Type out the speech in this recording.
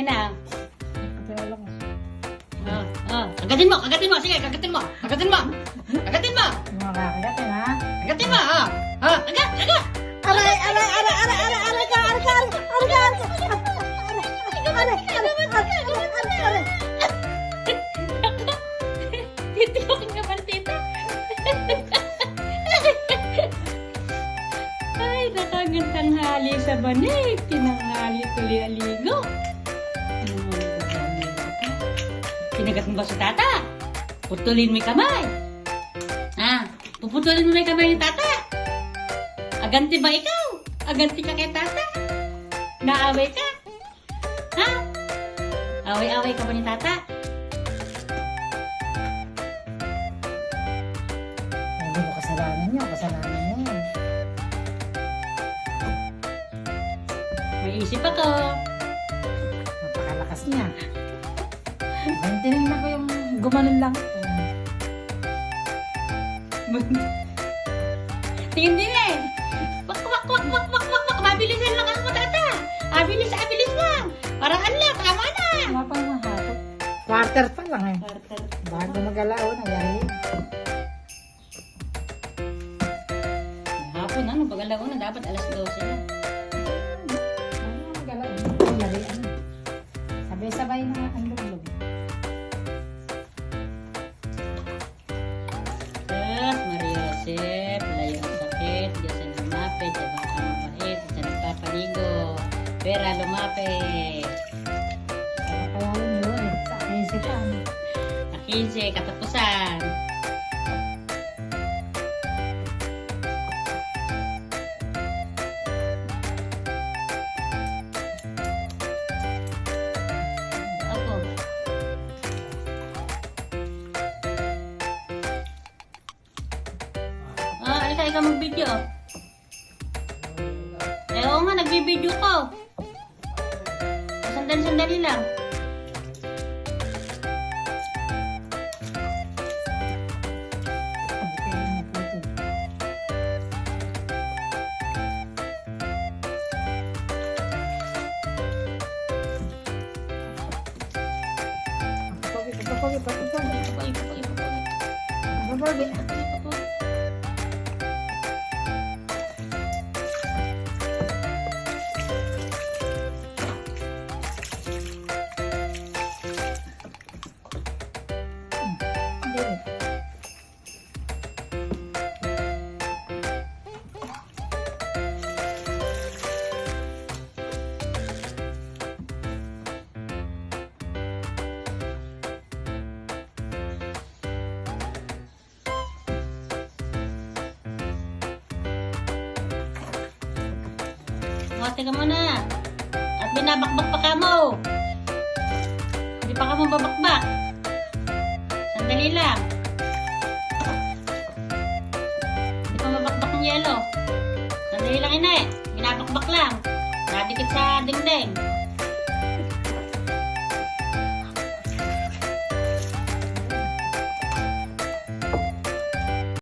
lang. Kaya lang. Agatin mo. Sige, agatin mo. Agatin mo. Mga kakagatin ha. Agatin mo. Agat. Aray ka. Titiyokin ka pala, tita. Ay, nakagandang hali sa banig. Tinanghali tuloy aligo. Kinagat mo ba si tata? Putulin mo yung kamay. Puputulin mo yung kamay ni tata. Aganti ba ikaw? Aganti ka kay tata? Naaway ka? Away-away ka ba ni tata? Hindi mo kasalanan niya. May isip ako. Napakalakas niya. Tinignan ko yung gumanon lang. Tingin din eh. Wak. Mabilisan lang ako, tata. Abilis lang. Parang lang, tama na. Wala pa yung mahapot. Quarter pa lang eh. Quarter. Bago mag-alao, nangyari. Hapon, pag-alaw na, dapat alas 12 na. Bago mag-alao, nangyari. Sabay-sabay na ang luglog. Maria Joseph, layo ang sakit, Diyos ang lumapit, Diyos ang mabait, Diyos ang nagpapaligo, pera lumapit. Kaya yun eh, sa isipan. 15, katapusan. Ako. Alika, ikaw mag-video. Oo nga, nag-video ko. Sandali lang. Mati ka muna. At binabakbak pa ka mo. Hindi pa ka mo babakbak. Sandali lang. Hindi pa mabakbak ng yelo. Sandali lang, inay. Binabakbak lang. Nadikit sa dingding.